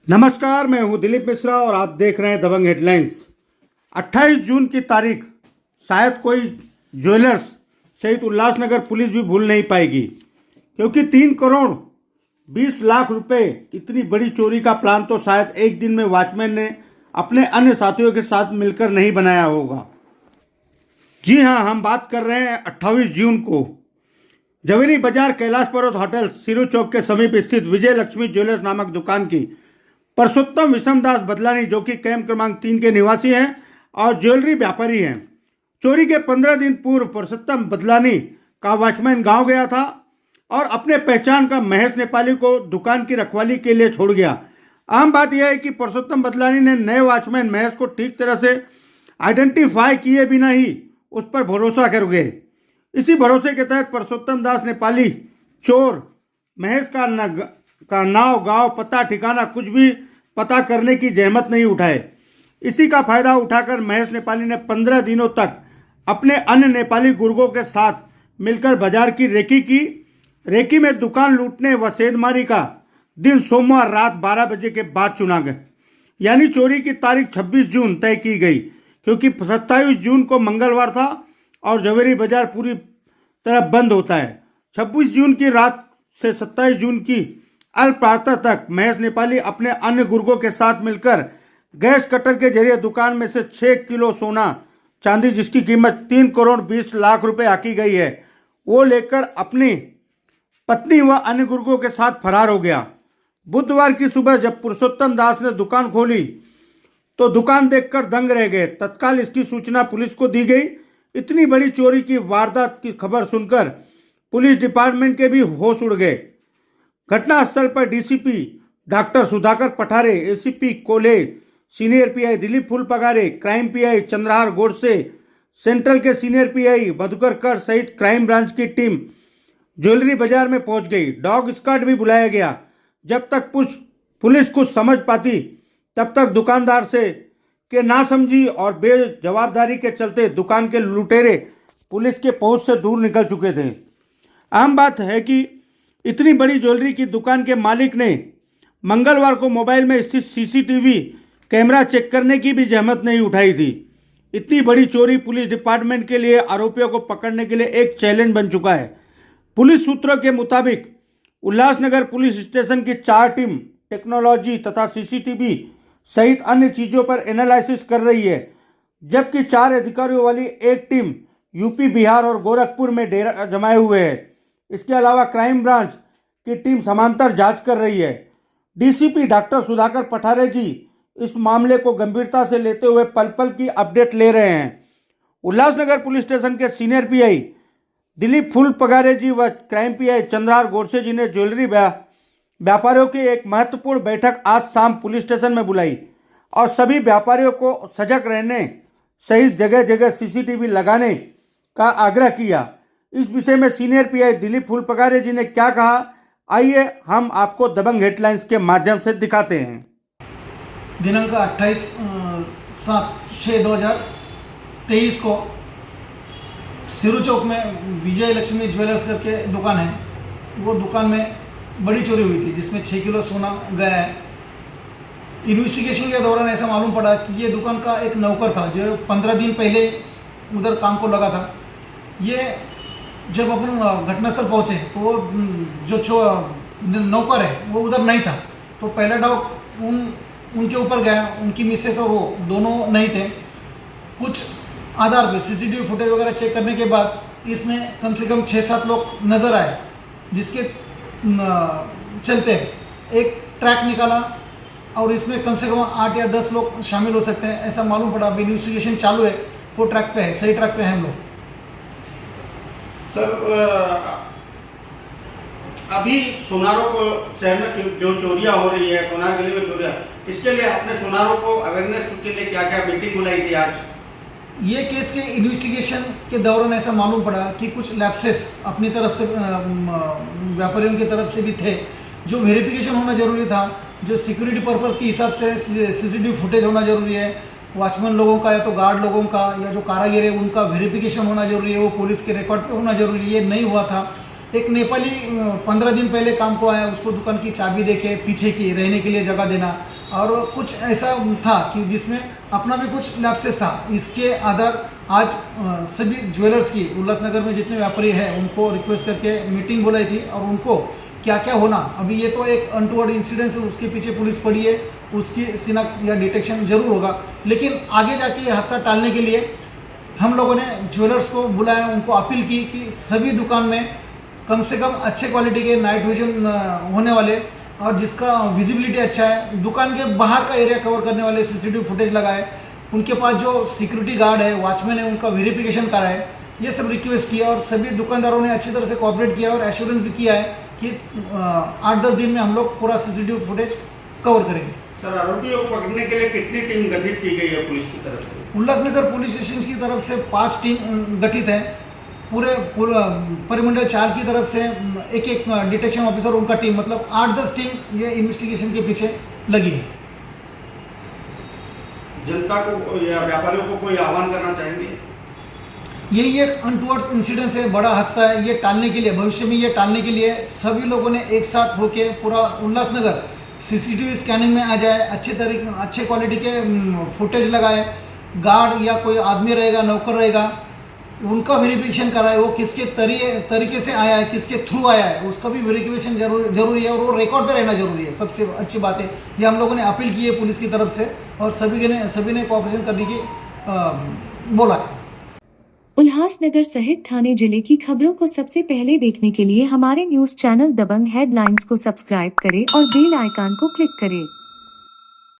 नमस्कार, मैं हूं दिलीप मिश्रा और आप देख रहे हैं दबंग हेडलाइंस। 28 जून की तारीख शायद कोई ज्वेलर्स सहित उल्लासनगर पुलिस भी भूल नहीं पाएगी, क्योंकि 3 करोड़ 20 लाख रुपए इतनी बड़ी चोरी का प्लान तो शायद एक दिन में वॉचमैन ने अपने अन्य साथियों के साथ मिलकर नहीं बनाया होगा। जी हां, हम बात कर रहे हैं 28 जून को जवेरी बाजार कैलाश पर्वत होटल सिरू चौक के समीप स्थित विजय लक्ष्मी ज्वेलर्स नामक दुकान की परसोत्तम विषमदास बदलानी, जो कि कैंप क्रमांक 3 के निवासी हैं और ज्वेलरी व्यापारी हैं। चोरी के 15 दिन पूर्व परसोत्तम बदलानी का वॉचमैन गांव गया था और अपने पहचान का महेश नेपाली को दुकान की रखवाली के लिए छोड़ गया। अहम बात यह है कि परसोत्तम बदलानी ने नए वॉचमैन महेश को ठीक तरह से आइडेंटिफाई किए बिना ही उस पर भरोसा कर गए। इसी भरोसे के तहत परसोत्तम दास नेपाली चोर महेश का नाव, गांव, पता, ठिकाना कुछ भी पता करने की जहमत नहीं उठाए। इसी का फायदा उठाकर महेश नेपाली ने 15 दिनों तक अपने अन्य नेपाली गुर्गों के साथ मिलकर बाजार की रेकी की। रेकी में दुकान लूटने व सेंधमारी का दिन सोमवार रात 12 बजे के बाद चुना गया, यानी चोरी की तारीख 26 जून तय की गई, क्योंकि 27 जून को मंगलवार था और जवेरी बाजार पूरी तरह बंद होता है। 26 जून की रात से 27 जून की अल्प प्रातः तक महेश नेपाली अपने अन्य गुर्गों के साथ मिलकर गैस कटर के जरिए दुकान में से 6 किलो सोना चांदी, जिसकी कीमत 3 करोड़ 20 लाख रुपए आकी गई है, वो लेकर अपनी पत्नी व अन्य गुर्गों के साथ फरार हो गया। बुधवार की सुबह जब पुरुषोत्तम दास ने दुकान खोली तो दुकान देखकर दंग रह गए। तत्काल इसकी सूचना पुलिस को दी गई। इतनी बड़ी चोरी की वारदात की खबर सुनकर पुलिस डिपार्टमेंट के भी होश उड़ गए। घटनास्थल पर DCP doctor Sudhakar Pathare, ACP Kolhe, senior PI Dilip Phulpagare, crime PI Chandrahar Godse, central के सीनियर पीआई मधुकर कर सहित क्राइम ब्रांच की टीम ज्वेलरी बाजार में पहुंच गई। डॉग स्क्वाड भी बुलाया गया। जब तक पुलिस कुछ समझ पाती तब तक दुकानदार से के नासमझी और बेजवाबदारी के चलते दुकान के लुटेरे पुलिस के पहुंच से दूर निकल चुके थे। अहम बात है कि इतनी बड़ी ज्वेलरी की दुकान के मालिक ने मंगलवार को मोबाइल में स्थित सीसीटीवी कैमरा चेक करने की भी जहमत नहीं उठाई थी। इतनी बड़ी चोरी पुलिस डिपार्टमेंट के लिए आरोपियों को पकड़ने के लिए एक चैलेंज बन चुका है। पुलिस सूत्रों के मुताबिक उल्लासनगर पुलिस स्टेशन की 4 टीम टेक्नोलॉजी तथा सीसीटीवी सहित अन्य चीज़ों पर एनालिसिस कर रही है, जबकि 4 अधिकारियों वाली एक टीम यूपी, बिहार और गोरखपुर में डेरा जमाए हुए है। इसके अलावा क्राइम ब्रांच की टीम समांतर जांच कर रही है। डीसीपी डॉक्टर सुधाकर पठारे जी इस मामले को गंभीरता से लेते हुए पल पल की अपडेट ले रहे हैं। उल्लासनगर पुलिस स्टेशन के सीनियर पीआई दिलीप फूलपगारे जी व क्राइम पीआई चंद्रहार गोडसे जी ने ज्वेलरी व्यापारियों की एक महत्वपूर्ण बैठक आज शाम पुलिस स्टेशन में बुलाई और सभी व्यापारियों को सजग रहने सहित जगह जगह सीसीटीवी लगाने का आग्रह किया। इस विषय में सीनियर पीआई दिलीप फूलपगारे जी ने क्या कहा, आइए हम आपको दबंग हेडलाइंस के माध्यम से दिखाते हैं। दिनांक 28/6/2023 को सिरू चौक में विजय लक्ष्मी ज्वेलर्स करके दुकान है, वो दुकान में बड़ी चोरी हुई थी, जिसमें 6 किलो सोना गया है। इन्वेस्टिगेशन के दौरान ऐसा मालूम पड़ा कि ये दुकान का एक नौकर था जो 15 दिन पहले उधर काम को लगा था। ये जब अपन घटनास्थल पहुंचे तो वो जो नौकर है वो उधर नहीं था, तो पहला डाउट उनके ऊपर गया। उनकी मिसेस और वो दोनों नहीं थे। कुछ आधार पे सीसीटीवी फुटेज वगैरह चेक करने के बाद इसमें कम से कम 6-7 लोग नज़र आए, जिसके चलते एक ट्रैक निकाला और इसमें कम से कम 8 या 10 लोग शामिल हो सकते हैं, ऐसा मालूम पड़ा। अभी इन्वेस्टिगेशन चालू है, वो ट्रैक पे है, सही ट्रैक पे हैं हम लोग। सर, अभी सोनारों को शहर में जो चोरियां हो रही है, सोनार गली में चोरियां, इसके लिए आपने सोनारों को अवेयरनेस के लिए क्या क्या मीटिंग बुलाई थी आज? ये केस के इन्वेस्टिगेशन के दौरान ऐसा मालूम पड़ा कि कुछ लैप्सेस अपनी तरफ से व्यापारियों की तरफ से भी थे, जो वेरिफिकेशन होना जरूरी था, जो सिक्योरिटी पर्पज़ के हिसाब से सीसीटीवी फुटेज होना जरूरी है, वॉचमैन लोगों का या तो गार्ड लोगों का या जो कारागिर है उनका वेरिफिकेशन होना जरूरी है, वो पुलिस के रिकॉर्ड पे होना जरूरी है। ये नहीं हुआ था। एक नेपाली 15 दिन पहले काम को आया, उसको दुकान की चाबी देके पीछे की रहने के लिए जगह देना, और कुछ ऐसा था कि जिसमें अपना भी कुछ लैप्सेस था। इसके आधार आज सभी ज्वेलर्स की उल्लासनगर में जितने व्यापारी हैं उनको रिक्वेस्ट करके मीटिंग बुलाई थी और उनको क्या क्या होना, अभी ये तो एक अनटूवर्ड इंसिडेंट है, उसके पीछे पुलिस पड़ी है, उसकी शिनाख्त या डिटेक्शन जरूर होगा, लेकिन आगे जाके ये हादसा टालने के लिए हम लोगों ने ज्वेलर्स को बुलाया, उनको अपील की कि सभी दुकान में कम से कम अच्छे क्वालिटी के नाइट विजन होने वाले और जिसका विजिबिलिटी अच्छा है, दुकान के बाहर का एरिया कवर करने वाले सीसीटीवी फुटेज लगाए, उनके पास जो सिक्योरिटी गार्ड है, वॉचमैन है, उनका वेरिफिकेशन कराए, ये सब रिक्वेस्ट किया और सभी दुकानदारों ने अच्छी तरह से कोऑपरेट किया और एश्योरेंस भी किया है कि 8-10 दिन में हम लोग पूरा सीसीटीवी फुटेज कवर करेंगे। सर, आरोपियों को पकड़ने के लिए कितनी टीम गठित की गई है पुलिस की तरफ से? उल्लासनगर पुलिस स्टेशन की तरफ से 5 टीम गठित है, पूरे परिमंडल 4 की तरफ से एक डिटेक्शन ऑफिसर, उनका टीम, मतलब 8-10 टीम ये इन्वेस्टिगेशन के पीछे लगी है। जनता को या व्यापारियों को कोई आह्वान करना चाहेंगे? यही एक अनटूवर्ड्स इंसिडेंस है, बड़ा हादसा है, ये टालने के लिए, भविष्य में ये टालने के लिए सभी लोगों ने एक साथ होकर पूरा उल्लासनगर सीसीटीवी स्कैनिंग में आ जाए, अच्छे क्वालिटी के फुटेज लगाए, गार्ड या कोई आदमी रहेगा, नौकर रहेगा, उनका वेरिफिकेशन कराए, वो किसके तरीके से आया है, किसके थ्रू आया है, उसका भी वेरिफिकेशन जरूरी है और वो रिकॉर्ड पे रहना जरूरी है। सबसे अच्छी बात है, ये हम लोगों ने अपील की है पुलिस की तरफ से और सभी ने कोऑपरेशन करने की बोला है। उल्लासनगर सहित ठाणे जिले की खबरों को सबसे पहले देखने के लिए हमारे न्यूज चैनल दबंग हेडलाइंस को सब्सक्राइब करें और बेल आइकन को क्लिक करें।